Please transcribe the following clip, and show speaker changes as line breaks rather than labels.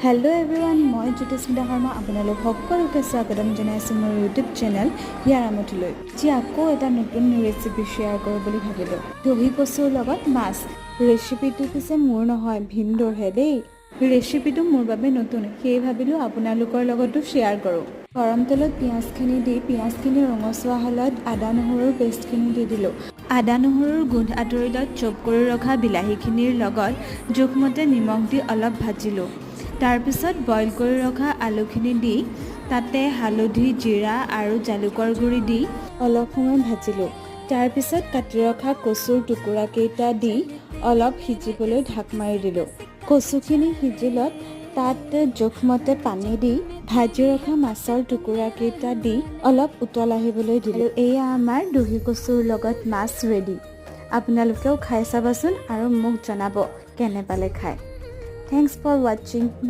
Hello' everyone, মই জ্যোতিস্মিতা শৰ্মা আপোনালোক সকলোকে স্বাগতম জনাইছোঁ মোৰ ইউটিউব চেনেল ইয়াৰ আমঠিলৈ। যি আকৌ এটা নতুন ৰেচিপি শ্বেয়াৰ কৰোঁ বুলি ভাবিলোঁ। দহি কচুৰ লগত মাছ। ৰেচিপিটো পিছে মোৰ নহয়, ভিনদেউৰহে দেই। ৰেচিপিটো মোৰ বাবে নতুন, সেয়ে ভাবিলোঁ আপোনালোকৰ লগতো শ্বেয়াৰ কৰোঁ। গৰম তেলত পিঁয়াজখিনি দি পিঁয়াজখিনি ৰঙচুৱা হ'লত আদা নহৰুৰ পেষ্টখিনি দি দিলোঁ। আদা নহৰুৰ গোন্ধ আঁতৰি তাত চপ কৰি ৰখা বিলাহীখিনিৰ লগত জোখমতে নিমখ দি অলপ ভাজিলোঁ। তাৰপিছত বইল কৰি ৰখা আলুখিনি দি তাতে হালধি, জিৰা আৰু জালুকৰ গুড়ি দি অলপ সময় ভাজিলোঁ। তাৰপিছত কাটি ৰখা কচুৰ টুকুৰাকেইটা দি অলপ সিজিবলৈ ঢাক মাৰি দিলোঁ। কচুখিনি সিজিলত তাত জোখমতে পানী দি ভাজি ৰখা মাছৰ টুকুৰাকেইটা দি অলপ উতল আহিবলৈ দিলোঁ। এয়া আমাৰ দহি কচুৰ লগত মাছ ৰেডি। আপোনালোকেও খাই চাবচোন আৰু মোক জনাব কেনে পালে খাই। Thanks for watching.